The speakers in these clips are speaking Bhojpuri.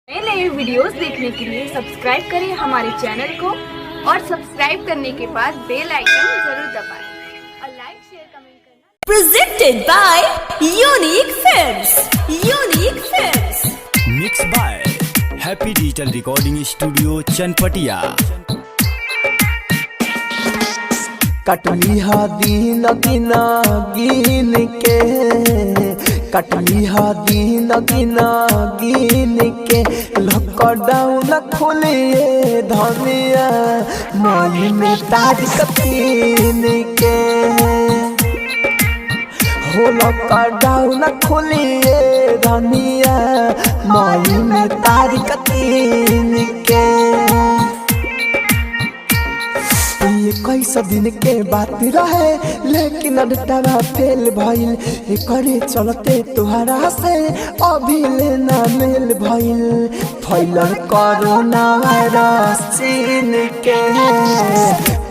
नए नए वीडियोस देखने के लिए सब्सक्राइब करें हमारे चैनल को और सब्सक्राइब करने के बाद बेल आइकन जरूर दबाएं और लाइक शेयर कमेंट करना। Presented by Unique Films. Unique Films. Mixed by Happy Digital Recording Studio Chanpatia. कटली दिन गिना गिन के कटली दिन गिना गिन के लॉकडाउन खोलिए धनिया मई में तारीख तीन के हो लॉकडाउन खोलिए धनिया मई में तारीख तीन के कैसा दिन के बात रहे लेकिन अडटावा फेल भइल करे चलते तुहरा से अभी लेना मेल भइल फैलल कोरोना वायरस चीन के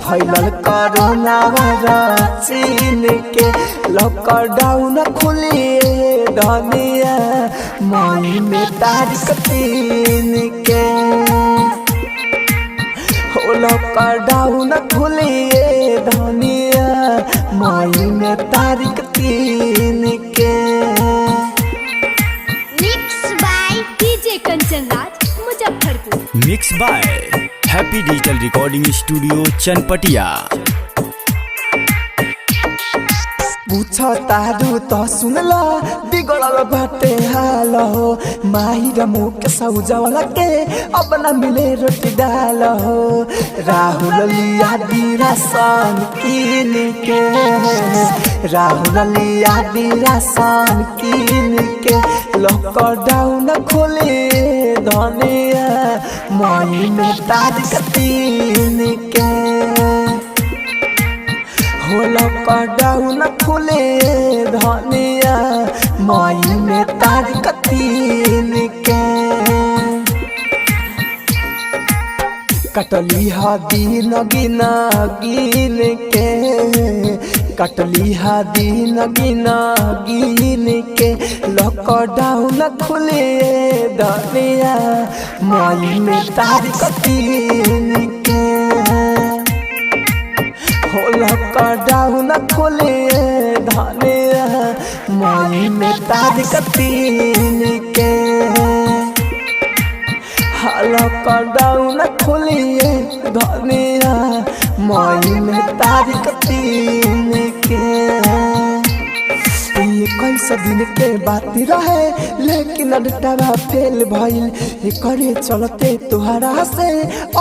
फैलल कोरोना वायरस चीन के लॉकडाउन खुलिए धनिया मई में तारीख तीन के लॉकडाउन खुलिए धनिया मई में तारीख तीन के। Mixed by DJ Kanchan Raj, Muzaffarpur. Mixed by Happy Digital Recording Studio Chanpatia. पूछा तारू तो सुनला बिगड़ल बाटे हाल हो माहिर मुख सौजवला के अब न मिले रोटी डाल हो राहुल लिया राशन कीन के राहुल लिया राशन कीन के लॉकडाउन खोले धनिया मई में तारीख तीन के लॉकडाउन खुले धनिया मई में तारीख तीन के कटली दिन गिना गिन के कटली दिन गिना गिन के लॉकडाउन खुले धनिया मई में तारीख तीन के लॉकडाउन खोले धनिया मई में तारीख तीन के लॉकडाउन खोलिए धनिया मई में तारीख तीन के कैसा दिन के बात रहे लेकिन अडटावा फेल भइल करे चलते तुहरा से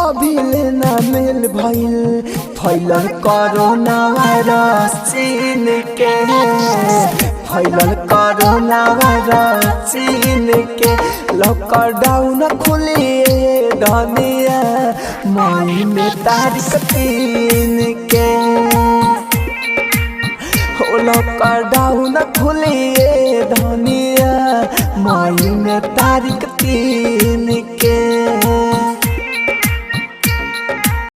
अभी लेना मेल भइल फैलल कोरोना वायरस चीन के फैलल कोरोना वायरस चीन के लॉकडाउन खुलिए धनिया मई में तारीख तीन के लॉकडाउन खुलिए धनिया मई में तारीख तीन